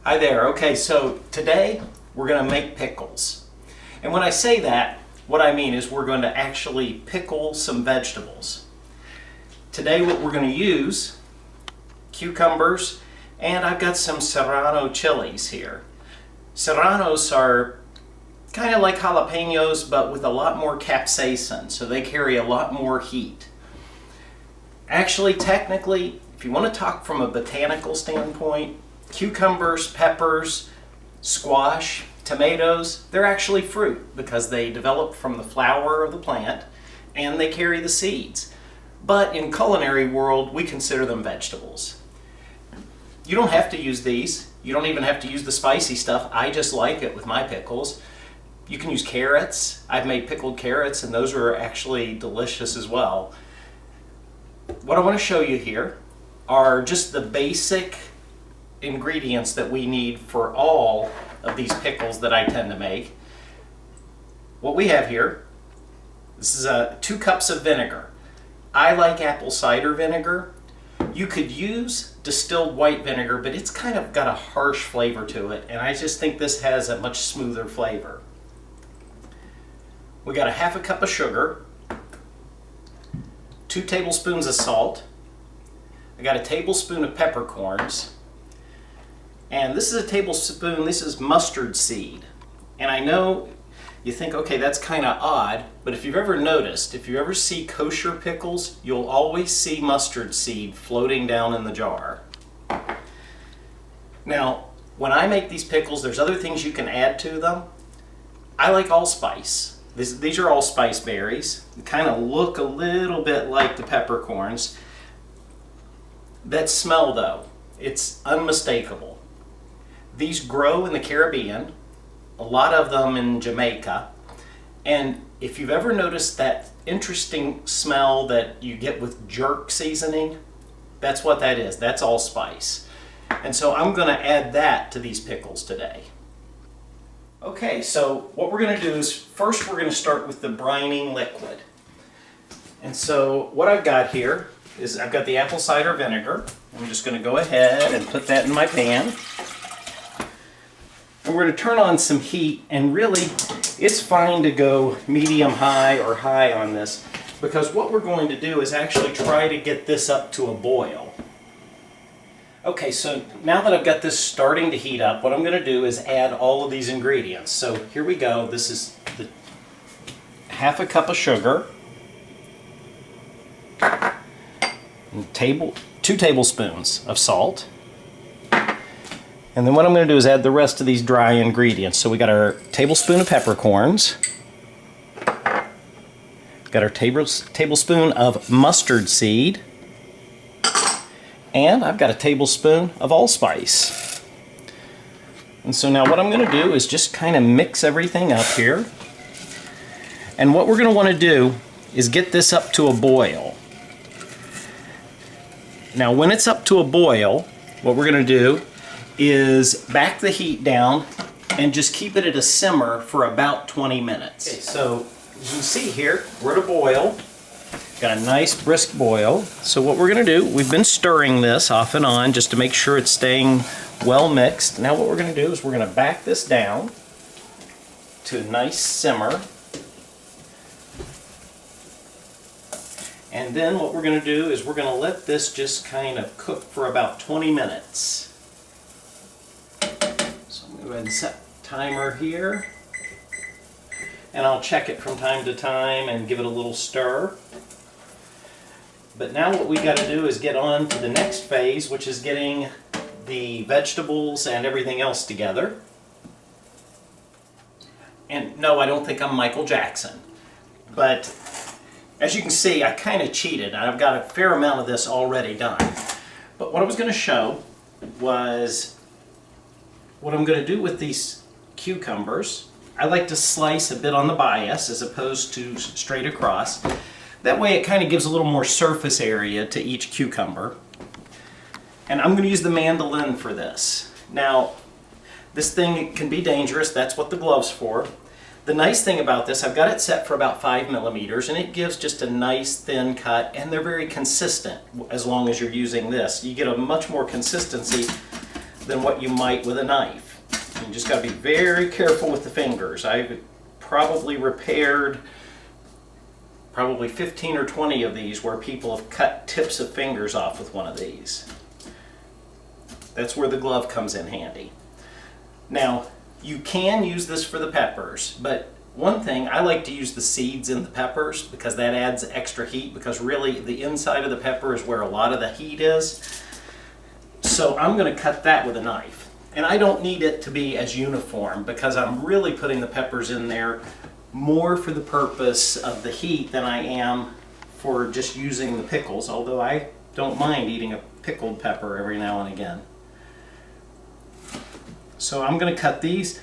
Hi there. Okay, so today we're going to make pickles. And when I say that, what I mean is we're going to actually pickle some vegetables. Today what we're going to use, cucumbers, and I've got some serrano chilies here. Serranos are kind of like jalapenos, but with a lot more capsaicin, so they carry a lot more heat. Actually, technically, if you want to talk from a botanical standpoint, cucumbers, peppers, squash, tomatoes, they're actually fruit because they develop from the flower of the plant and they carry the seeds. But in culinary world, we consider them vegetables. You don't have to use these. You don't even have to use the spicy stuff. I just like it with my pickles. You can use carrots. I've made pickled carrots and those are actually delicious as well. What I want to show you here are just the basic ingredients that we need for all of these pickles that I tend to make. What we have here, this is 2 cups of vinegar. I like apple cider vinegar. You could use distilled white vinegar, but it's kind of got a harsh flavor to it, and I just think this has a much smoother flavor. We got a 1/2 cup of sugar, 2 tablespoons of salt. I got a tablespoon of peppercorns. And this is a tablespoon, this is mustard seed. And I know you think, okay, that's kind of odd, but if you've ever noticed, if you ever see kosher pickles, you'll always see mustard seed floating down in the jar. Now, when I make these pickles, there's other things you can add to them. I like allspice. These are allspice berries. They kind of look a little bit like the peppercorns. That smell, though, it's unmistakable. These grow in the Caribbean, a lot of them in Jamaica, and if you've ever noticed that interesting smell that you get with jerk seasoning, that's what that is. That's allspice. And so I'm going to add that to these pickles today. Okay, so what we're going to do is first we're going to start with the brining liquid. And so what I've got here is I've got the apple cider vinegar. I'm just going to go ahead and put that in my pan. And we're going to turn on some heat, and really it's fine to go medium high or high on this because what we're going to do is actually try to get this up to a boil. Okay, so now that I've got this starting to heat up, what I'm going to do is add all of these ingredients. So here we go. This is the 1/2 cup of sugar, and 2 tablespoons of salt. And then what I'm going to do is add the rest of these dry ingredients. So we got our tablespoon of peppercorns, got our tablespoon of mustard seed, and I've got a tablespoon of allspice. And so now what I'm going to do is just kind of mix everything up here. And what we're going to want to do is get this up to a boil. Now when it's up to a boil, what we're going to do is back the heat down and just keep it at a simmer for about 20 minutes. Okay, so as you can see here, we're at a boil. Got a nice brisk boil. So what we're going to do, we've been stirring this off and on just to make sure it's staying well mixed. Now what we're going to do is we're going to back this down to a nice simmer. And then what we're going to do is we're going to let this just kind of cook for about 20 minutes. So I'm going to go ahead and set the timer here. And I'll check it from time to time and give it a little stir. But now what we got to do is get on to the next phase, which is getting the vegetables and everything else together. And no, I don't think I'm Michael Jackson. But as you can see, I kind of cheated. I've got a fair amount of this already done. But what I was going to show was what I'm going to do with these cucumbers. I like to slice a bit on the bias as opposed to straight across. That way it kind of gives a little more surface area to each cucumber. And I'm going to use the mandolin for this. Now, this thing can be dangerous. That's what the glove's for. The nice thing about this, I've got it set for about 5 millimeters, and it gives just a nice thin cut, and they're very consistent as long as you're using this. You get a much more consistency than what you might with a knife. You just got to be very careful with the fingers. I've probably repaired probably 15 or 20 of these where people have cut tips of fingers off with one of these. That's where the glove comes in handy. Now, you can use this for the peppers, but one thing, I like to use the seeds in the peppers because that adds extra heat, because really the inside of the pepper is where a lot of the heat is. So I'm going to cut that with a knife. And I don't need it to be as uniform because I'm really putting the peppers in there more for the purpose of the heat than I am for just using the pickles, although I don't mind eating a pickled pepper every now and again. So I'm going to cut these.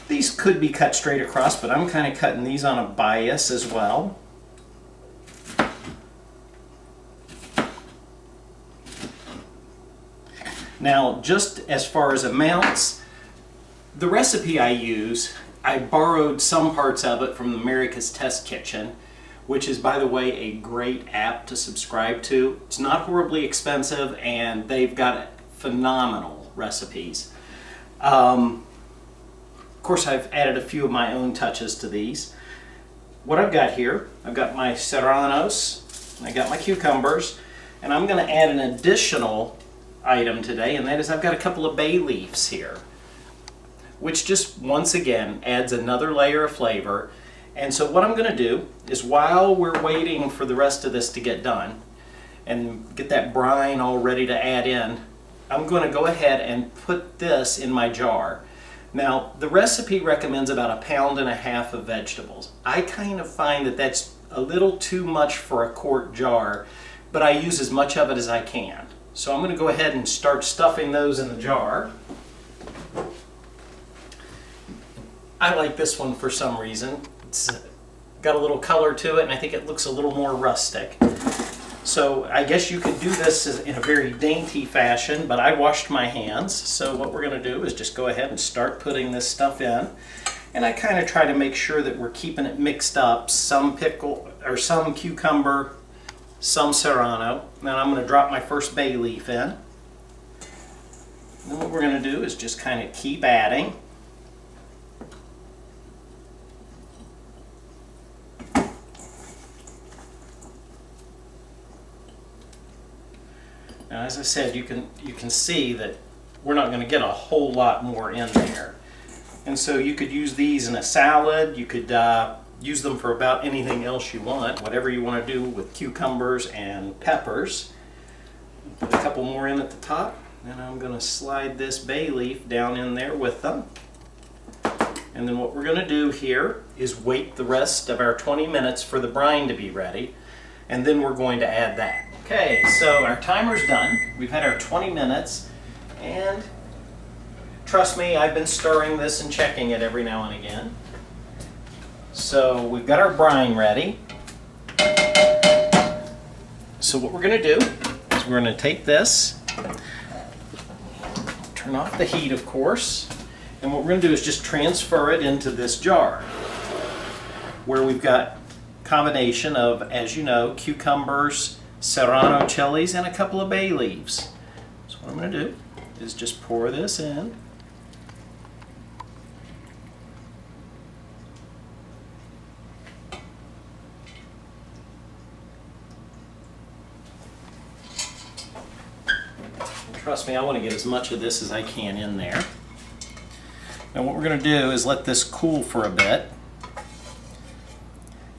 These could be cut straight across, but I'm kind of cutting these on a bias as well. Now, just as far as amounts, the recipe I use, I borrowed some parts of it from America's Test Kitchen, which is, by the way, a great app to subscribe to. It's not horribly expensive, and they've got phenomenal recipes. Of course, I've added a few of my own touches to these. What I've got here, I've got my serranos, I got my cucumbers, and I'm going to add an additional item today, and that is I've got a couple of bay leaves here, which just once again adds another layer of flavor. And so what I'm going to do is, while we're waiting for the rest of this to get done and get that brine all ready to add in, I'm going to go ahead and put this in my jar. Now, the recipe recommends about 1.5 pounds of vegetables. I kind of find that that's a little too much for a quart jar, but I use as much of it as I can. So I'm going to go ahead and start stuffing those in the jar. I like this one for some reason. It's got a little color to it, and I think it looks a little more rustic. So I guess you could do this in a very dainty fashion, but I washed my hands. So what we're going to do is just go ahead and start putting this stuff in. And I kind of try to make sure that we're keeping it mixed up. Some pickle, or some cucumber, some serrano. Now I'm going to drop my first bay leaf in. And what we're going to do is just kind of keep adding. Now, as I said, you can see that we're not going to get a whole lot more in there. And so you could use these in a salad. You could use them for about anything else you want, whatever you want to do with cucumbers and peppers. Put a couple more in at the top. Then I'm going to slide this bay leaf down in there with them. And then what we're going to do here is wait the rest of our 20 minutes for the brine to be ready. And then we're going to add that. Okay, so our timer's done. We've had our 20 minutes, and trust me, I've been stirring this and checking it every now and again. So we've got our brine ready. So what we're going to do is we're going to take this, turn off the heat, of course, and what we're going to do is just transfer it into this jar where we've got combination of, as you know, cucumbers, serrano chilies, and a couple of bay leaves. So what I'm going to do is just pour this in. And trust me, I want to get as much of this as I can in there. Now what we're going to do is let this cool for a bit.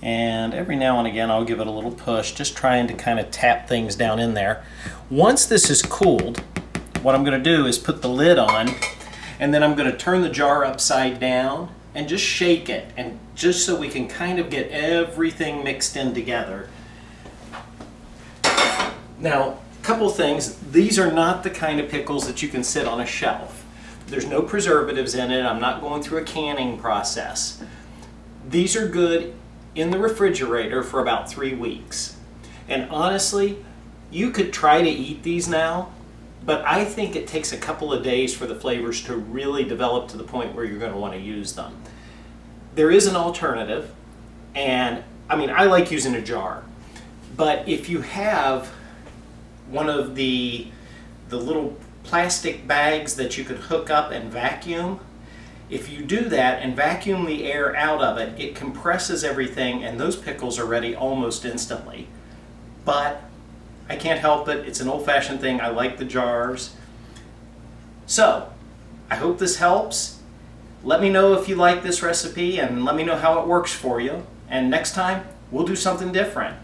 And every now and again I'll give it a little push, just trying to kind of tap things down in there. Once this is cooled, what I'm going to do is put the lid on, and then I'm going to turn the jar upside down and just shake it, and just so we can kind of get everything mixed in together. Now, a couple things. These are not the kind of pickles that you can sit on a shelf. There's no preservatives in it. I'm not going through a canning process. These are good in the refrigerator for about 3 weeks. And honestly, you could try to eat these now, but I think it takes a couple of days for the flavors to really develop to the point where you're going to want to use them. There is an alternative, and I mean, I like using a jar, but if you have one of the little plastic bags that you could hook up and vacuum. If you do that and vacuum the air out of it, it compresses everything and those pickles are ready almost instantly. But I can't help it. It's an old-fashioned thing. I like the jars. So, I hope this helps. Let me know if you like this recipe and let me know how it works for you. And next time, we'll do something different.